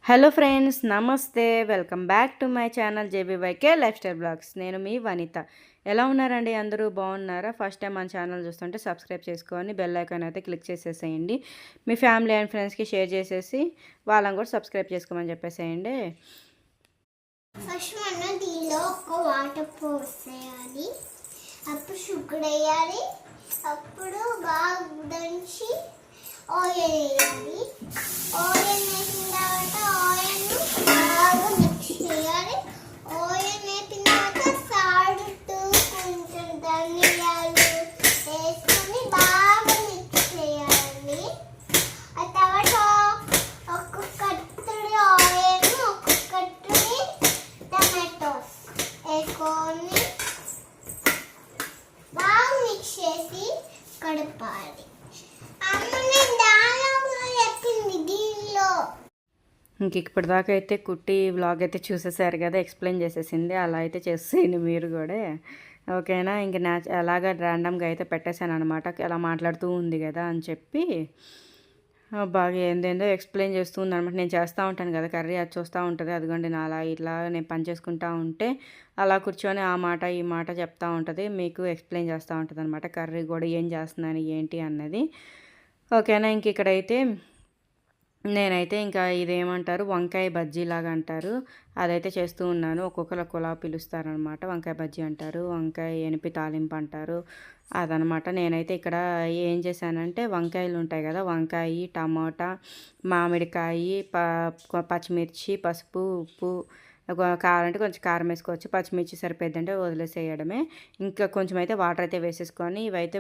Hello friends, నమస్తే. Welcome back to my channel JBYK lifestyle blogs. నేను మీ వనిత. ఎలా ఉన్నారండి? అందరూ బాగున్నారా? ఫస్ట్ టైం మన ఛానల్ చూస్తుంటే సబ్స్క్రైబ్ చేసుకొని బెల్ ఐకాన్ అయితే క్లిక్ చేసేసేయండి. మీ ఫ్యామిలీ అండ్ ఫ్రెండ్స్కి షేర్ చేసేసి వాళ్ళని కూడా సబ్స్క్రైబ్ చేసుకోమని చెప్పేసేయండి. ఫస్ట్ మనం దీనిలో ఒక వాటర్ పోసేయాలి, అప్పుడు షుగర్ వేయాలి, అప్పుడు బాగా దంచి ఆయిల్ వేయాలి. ఆయిల్ వేసిన తర్వాత ఆయిల్ బాగా మిక్స్ చేయాలి. ఆయిల్ వేసిన తర్వాత సాల్ట్ కొంచెం ధనియాలు వేసుకొని బాగా మిక్స్ చేయాలి. ఆ తర్వాత ఒక్కొక్కటి ఆయిల్, ఒక్కొక్కటి టమాటోస్ వేసుకొని బాగా మిక్స్ చేసి కడపాలి. ఇంక ఇప్పటిదాకా అయితే కుట్టి వ్లాగ్ అయితే చూసేసారు కదా, ఎక్స్ప్లెయిన్ చేసేసింది. అలా అయితే చేసేయండి మీరు కూడా, ఓకేనా? ఇంక అలాగా ర్యాండమ్గా అయితే పెట్టేశాను అనమాట. అలా మాట్లాడుతూ ఉంది కదా అని చెప్పి బాగా ఏందేందో ఎక్స్ప్లెయిన్ చేస్తూ ఉంది అనమాట. నేను చేస్తూ ఉంటాను కదా కర్రీ, అది చూస్తూ ఉంటుంది. అదిగోండి నా అలా ఇట్లా నేను పని చేసుకుంటూ ఉంటే అలా కూర్చొని ఆ మాట ఈ మాట చెప్తూ ఉంటుంది, మీకు ఎక్స్ప్లెయిన్ చేస్తూ ఉంటుంది అనమాట. కర్రీ కూడా ఏం చేస్తున్నాను ఏంటి అన్నది, ఓకేనా? ఇంక ఇక్కడైతే నేనైతే ఇంకా ఇదేమంటారు, వంకాయ బజ్జీ లాగా అంటారు, అదైతే చేస్తూ ఉన్నాను. ఒక్కొక్కరు ఒక్కోలా పిలుస్తారనమాట. వంకాయ బజ్జీ అంటారు, వంకాయ ఎనిపి తాలింపు అంటారు, అదనమాట. నేనైతే ఇక్కడ ఏం చేశానంటే, వంకాయలు ఉంటాయి కదా, వంకాయ, టమాటా, మామిడికాయ, పచ్చిమిర్చి, పసుపు, ఉప్పు, కావాలంటే కొంచెం కారం వేసుకోవచ్చు, పచ్చిమిర్చి సరిపోద్దంటే వదిలేసేయడమే. ఇంకా కొంచెం అయితే వాటర్ అయితే వేసేసుకొని ఇవైతే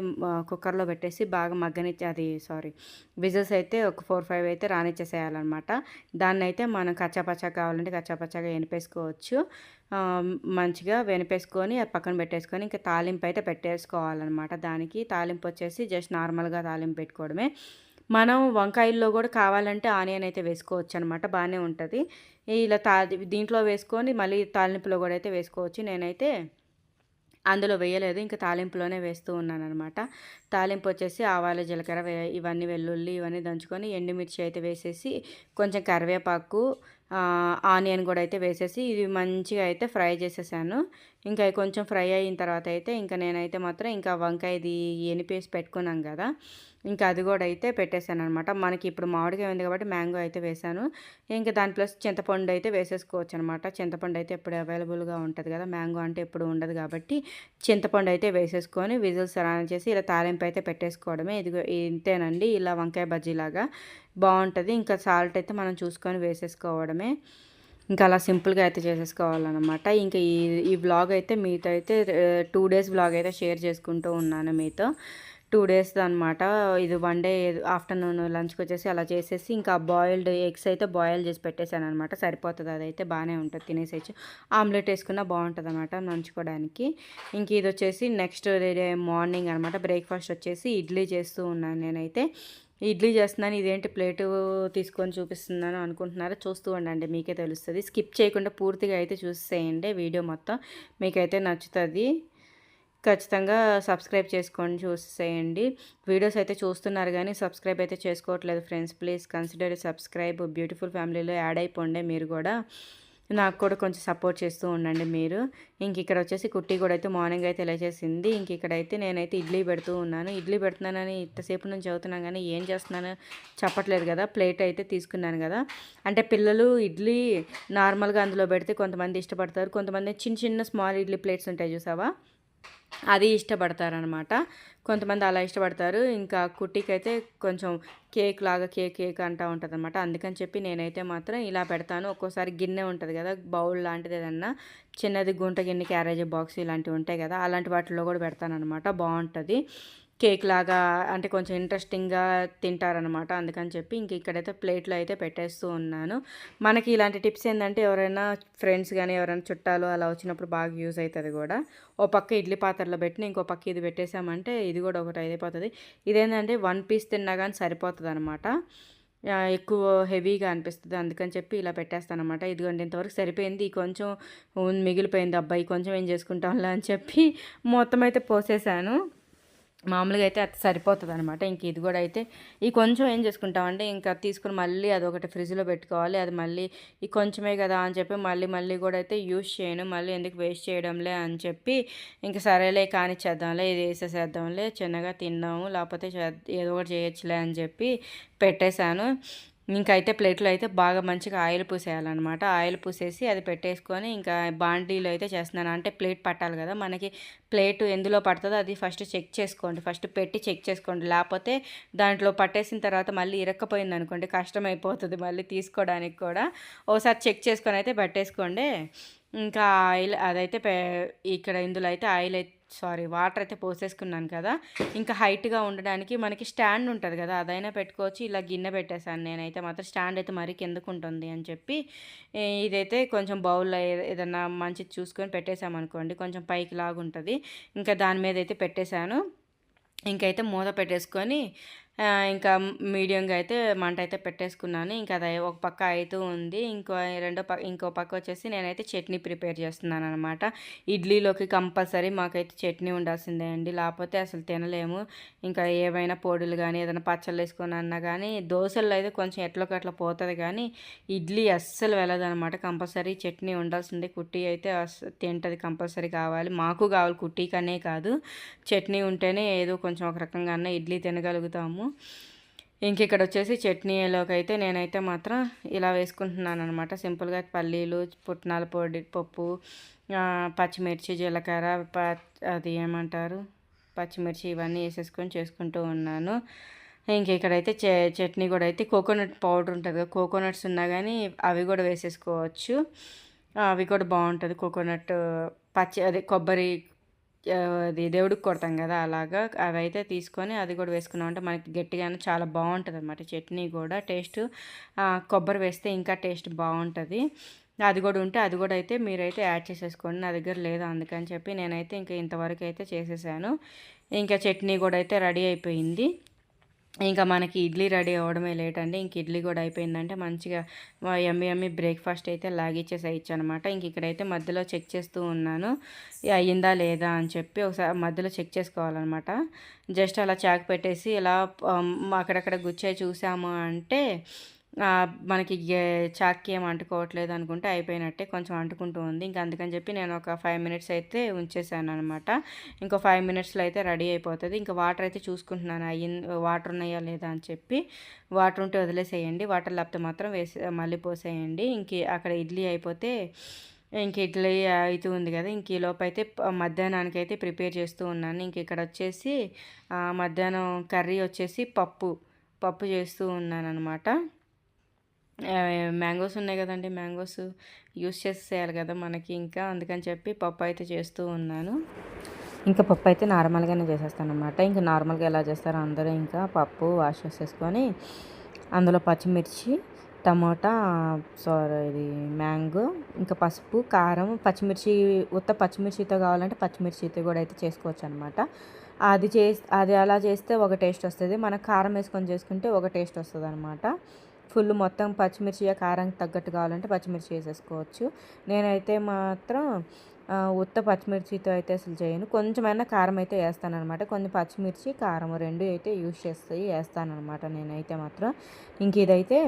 కుక్కర్లో పెట్టేసి బాగా విజిల్స్ అయితే ఒక 4-5 అయితే రానిచ్చేసేయాలన్నమాట. దాన్ని అయితే మనం కచ్చాపచ్చా కావాలంటే కచ్చాపచ్చాగా వెనిపేసుకోవచ్చు. మంచిగా వెనిపేసుకొని అది పక్కన పెట్టేసుకొని ఇంకా తాలింపు అయితే పెట్టేసుకోవాలన్నమాట. దానికి తాలింపు వచ్చేసి జస్ట్ నార్మల్గా తాలింపు పెట్టుకోవడమే. మనం వంకాయల్లో కూడా కావాలంటే ఆనియన్ అయితే వేసుకోవచ్చు అనమాట, బాగానే ఉంటుంది. ఇలా దీంట్లో వేసుకొని మళ్ళీ తాలింపులో కూడా అయితే వేసుకోవచ్చు. నేనైతే అందులో వేయలేదు, ఇంకా తాలింపులోనే వేస్తూ ఉన్నాను అనమాట. తాలింపు వచ్చేసి ఆవాలు, జీలకర్ర, ఇవన్నీ వెల్లుల్లి ఇవన్నీ దంచుకొని ఎండుమిర్చి అయితే వేసేసి కొంచెం కరివేపాకు, ఆనియన్ కూడా అయితే వేసేసి ఇది మంచిగా అయితే ఫ్రై చేసేసాను. ఇంకా కొంచెం ఫ్రై అయిన తర్వాత అయితే ఇంకా నేనైతే మాత్రం ఇంకా వంకాయది ఎనిపేసి పెట్టుకున్నాం కదా, ఇంకా అది కూడా అయితే పెట్టేశాను అనమాట. మనకి ఇప్పుడు మామిడికాయ ఉంది కాబట్టి మ్యాంగో అయితే వేసాను. ఇంకా దాని ప్లస్ చింతపండు అయితే వేసేసుకోవచ్చు అనమాట. చింతపండు అయితే ఎప్పుడు అవైలబుల్గా ఉంటుంది కదా, మ్యాంగో అంటే ఎప్పుడు ఉండదు కాబట్టి చింతపండు అయితే వేసేసుకొని విజిల్స్ రన్ చేసి ఇలా తాలింపు అయితే పెట్టేసుకోవడమే. ఇదిగో ఇంతేనండి, ఇలా వంకాయ బజ్జీలాగా బాగుంటుంది. ఇంకా సాల్ట్ అయితే మనం చూసుకొని వేసేసుకోవడమే. ఇంకా అలా సింపుల్గా అయితే చేసేసుకోవాలన్నమాట. ఇంకా ఈ వ్లాగ్ అయితే మీతో అయితే 2 డేస్ వ్లాగ్ అయితే షేర్ చేసుకుంటూ ఉన్నాను మీతో. 2 డేస్ అనమాట. ఇది 1 డే ఆఫ్టర్నూన్ లంచ్కి వచ్చేసి అలా చేసేసి ఇంకా బాయిల్డ్ ఎగ్స్ అయితే బాయిల్ చేసి పెట్టేశాను అనమాట. సరిపోతుంది, అదైతే బాగానే ఉంటుంది, తినేసేయచ్చు. ఆమ్లెట్ వేసుకున్నా బాగుంటుంది అనమాట నంచుకోవడానికి. ఇంక ఇది వచ్చేసి నెక్స్ట్ డే మార్నింగ్ అనమాట. బ్రేక్ఫాస్ట్ వచ్చేసి ఇడ్లీ చేస్తూ ఉన్నాను నేనైతే. ఇడ్లీ చేస్తున్నాను, ఇదేంటి ప్లేటు తీసుకొని చూపిస్తున్నాను అనుకుంటున్నారా? చూస్తూ ఉండండి, మీకే తెలుస్తుంది. స్కిప్ చేయకుండా పూర్తిగా అయితే చూసేయండి వీడియో మొత్తం, మీకైతే నచ్చుతుంది. ఖచ్చితంగా సబ్స్క్రైబ్ చేసుకొని చూసేయండి. వీడియోస్ అయితే చూస్తున్నారు కానీ సబ్స్క్రైబ్ అయితే చేసుకోవట్లేదు friends. Please consider subscribe. Beautiful ఫ్యామిలీలో యాడ్ అయిపోండి మీరు కూడా. నాకు కూడా కొంచెం సపోర్ట్ చేస్తూ ఉండండి మీరు. ఇంక ఇక్కడ వచ్చేసి కుట్టి కూడా అయితే మార్నింగ్ అయితే ఇలా చేసింది. ఇంక ఇక్కడైతే నేనైతే ఇడ్లీ పెడుతూ ఉన్నాను. ఇడ్లీ పెడుతున్నానని ఇంతసేపు నుంచి చదువుతున్నాను కానీ ఏం చేస్తున్నాను చెప్పట్లేదు కదా. ప్లేట్ అయితే తీసుకున్నాను కదా, అంటే పిల్లలు ఇడ్లీ నార్మల్గా అందులో పెడితే కొంతమంది ఇష్టపడతారు, కొంతమంది చిన్న చిన్న స్మాల్ ఇడ్లీ ప్లేట్స్ ఉంటాయి చూసావా, అది ఇష్టపడతారనమాట. కొంతమంది అలా ఇష్టపడతారు. ఇంకా కుట్టికి అయితే కొంచెం కేక్ లాగా కేక్ అంటూ ఉంటుంది అనమాట. అందుకని చెప్పి నేనైతే మాత్రం ఇలా పెడతాను. ఒక్కోసారి గిన్నె ఉంటుంది కదా, బౌల్ లాంటిది ఏదన్నా చిన్నది, గుంట గిన్నె, క్యారేజ్ బాక్స్ ఇలాంటివి ఉంటాయి కదా, అలాంటి వాటిల్లో కూడా పెడతాను అనమాట. బాగుంటుంది, కేక్ లాగా అంటే కొంచెం ఇంట్రెస్టింగ్గా తింటారనమాట. అందుకని చెప్పి ఇంక ఇక్కడైతే ప్లేట్లో అయితే పెట్టేస్తూ ఉన్నాను. మనకి ఇలాంటి టిప్స్ ఏంటంటే ఎవరైనా ఫ్రెండ్స్ కానీ ఎవరైనా చుట్టాలు అలా వచ్చినప్పుడు బాగా యూజ్ అవుతుంది కూడా. ఓ పక్క ఇడ్లీ పాత్రలో పెట్టిన ఇంకో పక్క ఇది పెట్టేసామంటే ఇది కూడా ఒకటి అయిపోతుంది. ఇదేంటంటే 1 పీస్ తిన్నా కానీ సరిపోతుంది అనమాట, ఎక్కువ హెవీగా అనిపిస్తుంది. అందుకని చెప్పి ఇలా పెట్టేస్తాను అనమాట. ఇదిగోండి ఇంతవరకు సరిపోయింది, కొంచెం మిగిలిపోయింది, అబ్బాయి కొంచెం ఏం చేసుకుంటాంలే అని చెప్పి మొత్తం అయితే పోసేసాను. మామూలుగా అయితే అది సరిపోతుంది అనమాట. ఇంక ఇది కూడా అయితే ఈ కొంచెం ఏం చేసుకుంటామంటే ఇంకా తీసుకుని మళ్ళీ అదొకటి ఫ్రిడ్జ్లో పెట్టుకోవాలి. అది మళ్ళీ ఈ కొంచెమే కదా అని చెప్పి మళ్ళీ కూడా అయితే యూస్ చేయను. మళ్ళీ ఎందుకు వేస్ట్ చేయడంలే అని చెప్పి ఇంక సరేలే కానిచ్చేద్దాంలే, ఇది వేసేసేద్దాంలే, చిన్నగా తిన్నాము, లేకపోతే ఏదో ఒకటి చేయొచ్చులే అని చెప్పి పెట్టేశాను. ఇంకైతే ప్లేట్లో అయితే బాగా మంచిగా ఆయిల్ పూసేయాలన్నమాట. ఆయిల్ పూసేసి అది పెట్టేసుకొని ఇంకా బాండీలో అయితే చేస్తున్నాను. అంటే ప్లేట్ పట్టాలి కదా మనకి. ప్లేట్ ఎందులో పడుతుందో అది ఫస్ట్ చెక్ చేసుకోండి. ఫస్ట్ పెట్టి చెక్ చేసుకోండి. లేకపోతే దాంట్లో పట్టేసిన తర్వాత మళ్ళీ ఇరక్కపోయింది అనుకోండి, కష్టమైపోతుంది మళ్ళీ తీసుకోవడానికి కూడా. ఓసారి చెక్ చేసుకొని అయితే పెట్టేసుకోండి. ఇంకా ఆయిల్ అదైతే ఇక్కడ ఇందులో అయితే వాటర్ అయితే పోసేసుకున్నాను కదా. ఇంకా హైట్గా ఉండడానికి మనకి స్టాండ్ ఉంటుంది కదా, అదైనా పెట్టుకోవచ్చు. ఇలా గిన్నె పెట్టేశాను నేనైతే మాత్రం. స్టాండ్ అయితే మరీ కిందకు ఉంటుంది అని చెప్పి ఇదైతే కొంచెం బౌల్లో ఏదన్నా మంచిది చూసుకొని పెట్టేసామనుకోండి, కొంచెం పైకి లాగుంటుంది. ఇంకా దాని మీద అయితే పెట్టేశాను. ఇంకైతే మూత పెట్టేసుకొని ఇంకా మీడియంగా అయితే మంట అయితే పెట్టేసుకున్నాను. ఇంకా అది ఒక పక్క అవుతూ ఉంది. ఇంకో పక్క వచ్చేసి నేనైతే చట్నీ ప్రిపేర్ చేస్తున్నాను అనమాట. ఇడ్లీలోకి కంపల్సరీ మాకైతే చట్నీ ఉండాల్సిందే అండి, లేకపోతే అసలు తినలేము. ఇంకా ఏవైనా పొడులు కానీ ఏదైనా పచ్చళ్ళు వేసుకొని అన్నా కానీ, దోశల్లో అయితే కొంచెం ఎట్లకట్లా పోతుంది కానీ ఇడ్లీ అస్సలు వెళ్ళదనమాట. కంపల్సరీ చట్నీ ఉండాల్సిందే. కుట్టి అయితే తింటుంది, కంపల్సరీ కావాలి. మాకు కావాలి, కుట్టీకనే కాదు, చట్నీ ఉంటేనే ఏదో కొంచెం ఒక రకంగా అన్న ఇడ్లీ తినగలుగుతాము. ఇంక ఇక్కడ వచ్చేసి చట్నీలోకి అయితే నేనైతే మాత్రం ఇలా వేసుకుంటున్నాను అనమాట. సింపుల్గా పల్లీలు, పుట్నాల పొడి, పప్పు, పచ్చిమిర్చి, జీలకర్ర, అది ఏమంటారు, పచ్చిమిర్చి, ఇవన్నీ వేసేసుకొని చేసుకుంటూ ఉన్నాను. ఇంక ఇక్కడైతే చట్నీ కూడా అయితే కోకోనట్ పౌడర్ ఉంటుంది కదా, కోకోనట్స్ ఉన్నా కానీ అవి కూడా వేసేసుకోవచ్చు. అవి కూడా బాగుంటుంది. కోకోనట్ అదే కొబ్బరి, అది దేవుడికి కొడతాం కదా, అలాగా అవైతే తీసుకొని అది కూడా వేసుకున్నాం అంటే మనకి గట్టిగానే చాలా బాగుంటుంది అనమాట. చట్నీ కూడా టేస్ట్ కొబ్బరి వేస్తే ఇంకా టేస్ట్ బాగుంటుంది. అది కూడా ఉంటే అది కూడా అయితే మీరైతే యాడ్ చేసేసుకోండి. నా దగ్గర లేదు, అందుకని చెప్పి నేనైతే ఇంకా ఇంతవరకు అయితే చేసేసాను. ఇంకా చట్నీ కూడా అయితే రెడీ అయిపోయింది. ఇంకా మనకి ఇడ్లీ రెడీ అవ్వడమే లేట్ అండి. ఇంక ఇడ్లీ కూడా అయిపోయిందంటే మంచిగా యమ్మీ బ్రేక్ఫాస్ట్ అయితే లాగిచ్చేసేయచ్చు అనమాట. ఇంక ఇక్కడైతే మధ్యలో చెక్ చేస్తూ ఉన్నాను అయ్యిందా లేదా అని చెప్పి. ఒకసారి మధ్యలో చెక్ చేసుకోవాలన్నమాట. జస్ట్ అలా చాకు పెట్టేసి ఇలా అక్కడక్కడ గుచ్చాయి చూసాము అంటే మనకి చాక్కి ఏం అంటుకోవట్లేదు అనుకుంటే అయిపోయినట్టే. కొంచెం అంటుకుంటూ ఉంది. ఇంకా అందుకని చెప్పి నేను ఒక 5 మినిట్స్ అయితే ఉంచేసాను అనమాట. ఇంకో 5 మినిట్స్లో అయితే రెడీ అయిపోతుంది. ఇంకా వాటర్ అయితే చూసుకుంటున్నాను వాటర్ ఉన్నాయా లేదా అని చెప్పి. వాటర్ ఉంటే వదిలేసేయండి, వాటర్ లేకపోతే మాత్రం మళ్ళీ పోసేయండి. అక్కడ ఇడ్లీ అయిపోతే ఇంక ఇడ్లీ అవుతూ ఉంది కదా. ఇంక ఈ లోపు అయితే మధ్యాహ్నానికి అయితే ప్రిపేర్ చేస్తూ ఉన్నాను. ఇంక ఇక్కడ వచ్చేసి మధ్యాహ్నం కర్రీ వచ్చేసి పప్పు చేస్తూ ఉన్నాను అనమాట. మ్యాంగోస్ ఉన్నాయి కదండి, మ్యాంగోస్ యూస్ చేసేయాలి కదా మనకి. ఇంకా అందుకని చెప్పి పప్పు అయితే చేస్తూ ఉన్నాను. ఇంకా పప్పు అయితే నార్మల్గానే చేసేస్తాను అనమాట. ఇంకా నార్మల్గా ఎలా చేస్తారో అందరూ ఇంకా పప్పు వాష్ చేసేసుకొని అందులో పచ్చిమిర్చి, టమోటా, ఇది మ్యాంగో, ఇంకా పసుపు, కారం, పచ్చిమిర్చి, ఉత్త పచ్చిమిర్చితో కావాలంటే పచ్చిమిర్చితో కూడా అయితే చేసుకోవచ్చు అనమాట. అది అలా చేస్తే ఒక టేస్ట్ వస్తుంది. మనకు కారం వేసుకొని చేసుకుంటే ఒక టేస్ట్ వస్తుంది అనమాట. ఫుల్ మొత్తం పచ్చిమిర్చి కారానికి తగ్గట్టు కావాలంటే పచ్చిమిర్చి వేసేసుకోవచ్చు. నేనైతే మాత్రం ఉత్త పచ్చిమిర్చితో అయితే అసలు చేయను. కొంచెమైనా కారం అయితే వేస్తాను అనమాట. కొన్ని పచ్చిమిర్చి, కారం రెండు అయితే యూస్ వేస్తాను అనమాట నేనైతే మాత్రం. ఇంక ఇదైతే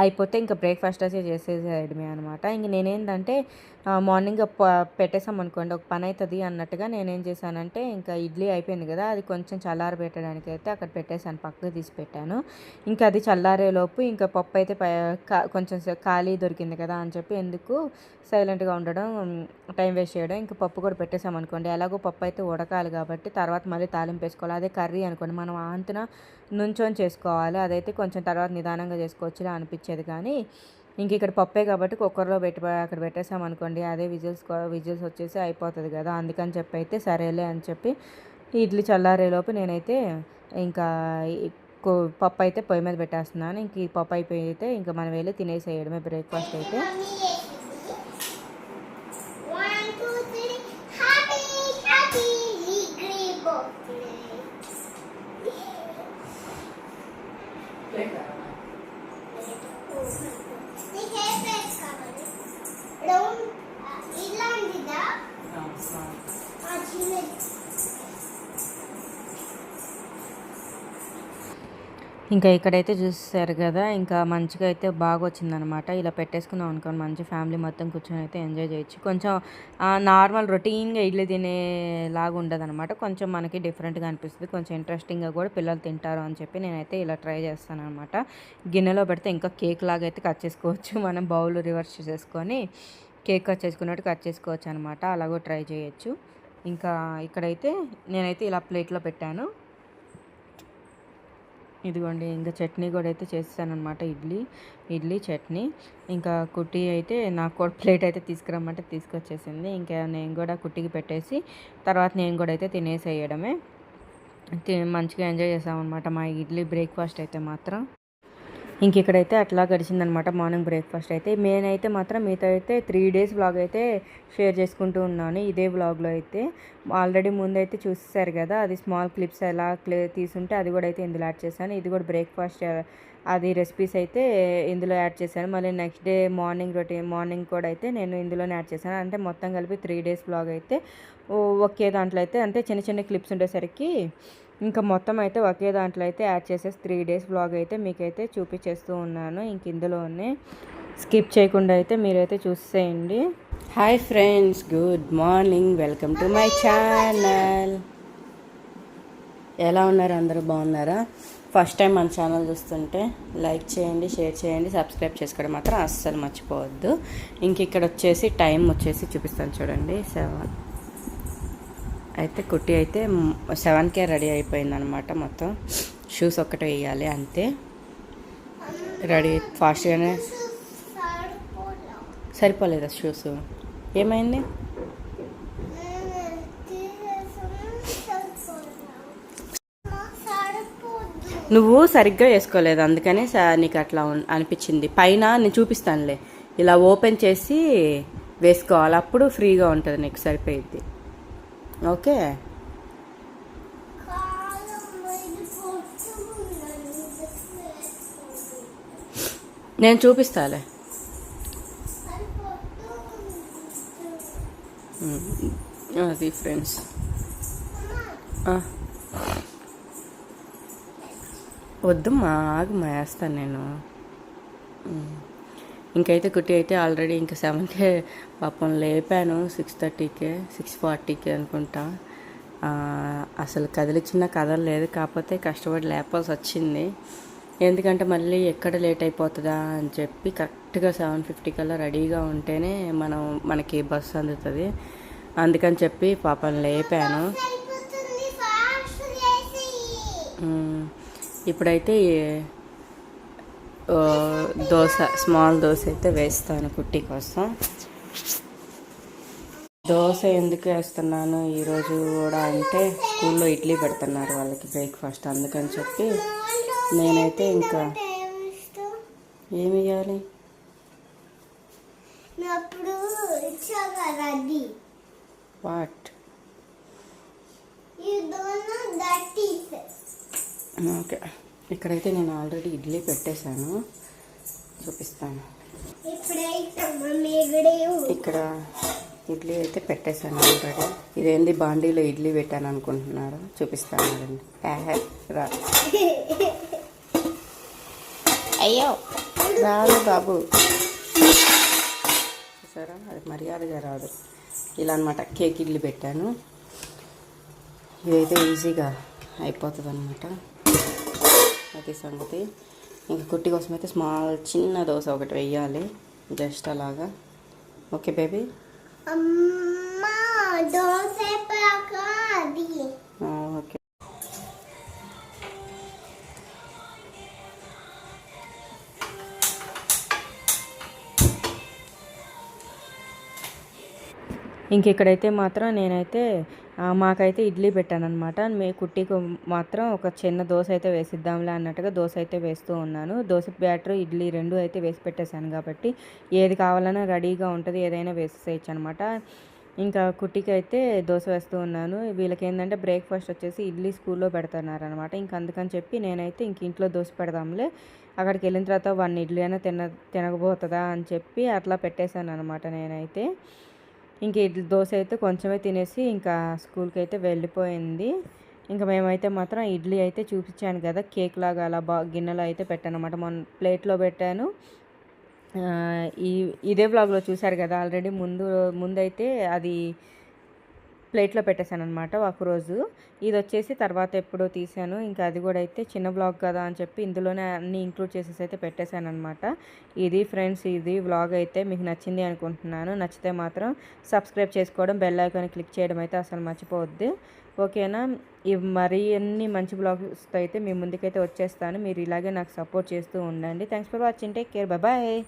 అయిపోతే ఇంకా బ్రేక్ఫాస్ట్ అయితే చేసేసేయడమే అనమాట. ఇంక నేనేంటంటే మార్నింగ్ పెట్టేసాం అనుకోండి ఒక పని అవుతుంది అన్నట్టుగా నేనేం చేశానంటే ఇంకా ఇడ్లీ అయిపోయింది కదా, అది కొంచెం చల్లారి పెట్టడానికి అయితే అక్కడ పెట్టేసాను, పక్కకు తీసి పెట్టాను. ఇంకా అది చల్లారేలోపు ఇంకా పప్పు అయితే కొంచెం ఖాళీ దొరికింది కదా అని చెప్పి ఎందుకు సైలెంట్గా ఉండడం, టైం వేస్ట్ చేయడం. ఇంకా పప్పు కూడా పెట్టేసాం అనుకోండి, ఎలాగో పప్పు అయితే ఉడకాలి కాబట్టి తర్వాత మళ్ళీ తాలింపు వేసుకోవాలి. అదే కర్రీ అనుకోండి మనం ఆంతున నుంచొని చేసుకోవాలి, అదైతే కొంచెం తర్వాత నిదానంగా చేసుకోవచ్చులా అనిపించేది. కానీ ఇంక ఇక్కడ పప్పే కాబట్టి కుక్కర్లో అక్కడ పెట్టేసామనుకోండి, అదే విజిల్స్ వచ్చేసి అయిపోతుంది కదా. అందుకని చెప్పి అయితే సరేలే అని చెప్పి ఇడ్లీ చల్లారేలోపు నేనైతే ఇంకా పప్పు అయితే పొయ్యి మీద పెట్టేస్తున్నాను. ఇంక ఈ పప్పు అయిపోయి అయితే ఇంకా మనం వెళ్ళి తినేసేయడమే బ్రేక్ఫాస్ట్ అయితే. ఇంకా ఇక్కడైతే చూసారు కదా, ఇంకా మంచిగా అయితే బాగా వచ్చిందనమాట. ఇలా పెట్టేసుకున్నాం అనుకోండి, మంచి ఫ్యామిలీ మొత్తం కూర్చొని అయితే ఎంజాయ్ చేయొచ్చు. కొంచెం నార్మల్ రొటీన్గా ఇడ్లీ తినేలాగా ఉండదనమాట. కొంచెం మనకి డిఫరెంట్గా అనిపిస్తుంది, కొంచెం ఇంట్రెస్టింగ్గా కూడా పిల్లలు తింటారు అని చెప్పి నేనైతే ఇలా ట్రై చేస్తాను అనమాట. గిన్నెలో పెడితే ఇంకా కేక్ లాగా అయితే కట్ చేసుకోవచ్చు. మనం బౌల్ రివర్స్ చేసుకొని కేక్ కట్ చేసుకున్నట్టు కట్ చేసుకోవచ్చు అనమాట. అలాగో ట్రై చేయొచ్చు. ఇంకా ఇక్కడైతే నేనైతే ఇలా ప్లేట్లో పెట్టాను. ఇదిగోండి, ఇంకా చట్నీ కూడా అయితే చేస్తానమాట. ఇడ్లీ చట్నీ. ఇంకా కుట్టి అయితే నాకు కూడా ప్లేట్ అయితే తీసుకురమ్మంటే తీసుకొచ్చేసింది. ఇంకా నేను కూడా కుట్టికి పెట్టేసి తర్వాత నేను కూడా అయితే తినేసేయడమే. మంచిగా ఎంజాయ్ చేసామన్నమాట మా ఇడ్లీ బ్రేక్ఫాస్ట్ అయితే మాత్రం. ఇంక ఇక్కడైతే అట్లా గడిచిందనమాట మార్నింగ్ బ్రేక్ఫాస్ట్ అయితే. నేనైతే మాత్రం మీతో అయితే 3 డేస్ వ్లాగ్ అయితే షేర్ చేసుకుంటూ ఉన్నాను. ఇదే వ్లాగ్లో అయితే ఆల్రెడీ ముందైతే చూసేసారు కదా, అది స్మాల్ క్లిప్స్ ఎలా తీసుంటే అది కూడా అయితే ఇందులో యాడ్ చేశాను. ఇది కూడా బ్రేక్ఫాస్ట్ అది రెసిపీస్ అయితే ఇందులో యాడ్ చేశాను. మళ్ళీ నెక్స్ట్ డే మార్నింగ్ కూడా అయితే నేను ఇందులోనే యాడ్ చేశాను. అంటే మొత్తం కలిపి 3 డేస్ వ్లాగ్ అయితే ఒకే దాంట్లో అయితే, అంటే చిన్న చిన్న క్లిప్స్ ఉండేసరికి ఇంకా మొత్తం అయితే ఒకే దాంట్లో అయితే యాడ్ చేసేసి 3 డేస్ వ్లాగ్ అయితే మీకైతే చూపించేస్తూ ఉన్నాను. ఇంక ఇందులోనే స్కిప్ చేయకుండా అయితే మీరైతే చూసేయండి. Hi friends, good morning, welcome to my channel. ఎలా ఉన్నారు అందరూ, బాగున్నారా? ఫస్ట్ టైం మన ఛానల్ చూస్తుంటే లైక్ చేయండి, షేర్ చేయండి, సబ్స్క్రైబ్ చేసుకోవడం మాత్రం అస్సలు మర్చిపోవద్దు. ఇంక ఇక్కడ వచ్చేసి టైం వచ్చేసి చూపిస్తాను చూడండి, 7 అయితే. కుట్టి అయితే 7కే రెడీ అయిపోయిందనమాట. మొత్తం షూస్ ఒక్కటే వేయాలి అంతే. రెడీ ఫాస్ట్గానే. సరిపోలేదా షూస్? ఏమైంది? నువ్వు సరిగ్గా వేసుకోలేదు, అందుకని నీకు అట్లా అనిపించింది. పైన నేను చూపిస్తానులే, ఇలా ఓపెన్ చేసి వేసుకోవాలి, అప్పుడు ఫ్రీగా ఉంటుంది నీకు, సరిపోయిద్ది. ఓకే. నేను చూపిస్తాలే. అది ఫ్రెండ్స్, వద్దమ్మా, ఆగమ్మా, వేస్తాను నేను. ఇంకైతే కుట్టి అయితే ఆల్రెడీ ఇంకా 7కే పాపం లేపాను. 6:30కే 6:40కే అనుకుంటా. అసలు కదిలిచ్చినా కదలలేదు, కాకపోతే కష్టపడి లేపాల్సి వచ్చింది. ఎందుకంటే మళ్ళీ ఎక్కడ లేట్ అయిపోతుందా అని చెప్పి కరెక్ట్గా 7:50 కల్లా రెడీగా ఉంటేనే మనకి బస్సు అందుతుంది. అందుకని చెప్పి పాపం లేపాను. ఇప్పుడైతే స్మాల్ దోశ అయితే వేస్తాను కుట్టి కోసం. దోశ ఎందుకు వేస్తున్నాను ఈరోజు కూడా అంటే, స్కూల్లో ఇడ్లీ పెడుతున్నారు వాళ్ళకి బ్రేక్ఫాస్ట్, అందుకని చెప్పి నేనైతే ఇంకా ఏమి ఇవ్వాలి. వాట్? ఓకే, ఇక్కడైతే నేను ఆల్రెడీ ఇడ్లీ పెట్టేశాను, చూపిస్తాను. ఇక్కడ ఇడ్లీ అయితే పెట్టేశాను ఆల్రెడీ. ఇదేంది బాండీలో ఇడ్లీ పెట్టాను అనుకుంటున్నారు, చూపిస్తాను అండి. రా, అయ్యో రాదు బాబు, చూసారా, అది మర్యాదగా రాదు. ఇలా అనమాట, కేక్ ఇడ్లీ పెట్టాను. ఇదైతే ఈజీగా అయిపోతుంది అనమాట, అది సంగతి. ఇంకా కుట్టి కోసం అయితే చిన్న దోశ ఒకటి వేయాలి, జస్ట్ అలాగా. Okay baby. ఓకే. ఇంక ఇక్కడైతే మాత్రం నేనైతే మాకైతే ఇడ్లీ పెట్టాను అనమాట. కుట్టికి మాత్రం ఒక చిన్న దోశ అయితే వేసిద్దాంలే అన్నట్టుగా దోశ అయితే వేస్తూ ఉన్నాను. దోశ బ్యాటర్ ఇడ్లీ 2 అయితే వేసి పెట్టేశాను కాబట్టి ఏది కావాలన్నా రెడీగా ఉంటుంది, ఏదైనా వేసేయచ్చు అనమాట. ఇంకా కుట్టికి అయితే దోశ వేస్తూ ఉన్నాను. వీళ్ళకి ఏంటంటే బ్రేక్ఫాస్ట్ వచ్చేసి ఇడ్లీ స్కూల్లో పెడుతున్నారు అనమాట. ఇంక అందుకని చెప్పి నేనైతే ఇంట్లో దోశ పెడదాంలే, అక్కడికి వెళ్ళిన తర్వాత 1 ఇడ్లీ అయినా తినకపోతుందా అని చెప్పి అట్లా పెట్టేశాను అనమాట నేనైతే. ఇంక దోశ అయితే కొంచెమే తినేసి ఇంకా స్కూల్కి అయితే వెళ్ళిపోయింది. ఇంకా మేమైతే మాత్రం ఇడ్లీ అయితే చూపించాను కదా, కేక్ లాగా అలా గిన్నెలో అయితే పెట్టాను అనమాట. మొన్న ప్లేట్లో పెట్టాను. ఆ, ఈ ఇదే బ్లాగ్లో చూశారు కదా ఆల్రెడీ. ముందైతే అది ప్లేట్లో పెట్టేశాను అనమాట ఒకరోజు. ఇది వచ్చేసి తర్వాత ఎప్పుడో తీసాను. ఇంకా అది కూడా అయితే చిన్న బ్లాగ్ కదా అని చెప్పి ఇందులోనే అన్నీ ఇంక్లూడ్ చేసేసి అయితే పెట్టేశాను అనమాట. ఇది ఫ్రెండ్స్, ఇది వ్లాగ్ అయితే మీకు నచ్చింది అనుకుంటున్నాను. నచ్చితే మాత్రం సబ్స్క్రైబ్ చేసుకోవడం, బెల్ ఐకాన్ క్లిక్ చేయడం అయితే అసలు మర్చిపోవద్దు. ఓకేనా? ఇవి మరి అన్ని మంచి బ్లాగ్స్తో అయితే మీ ముందుకైతే వచ్చేస్తాను. మీరు ఇలాగే నాకు సపోర్ట్ చేస్తూ ఉండండి. Thanks for watching. Take care. Bye. Bye.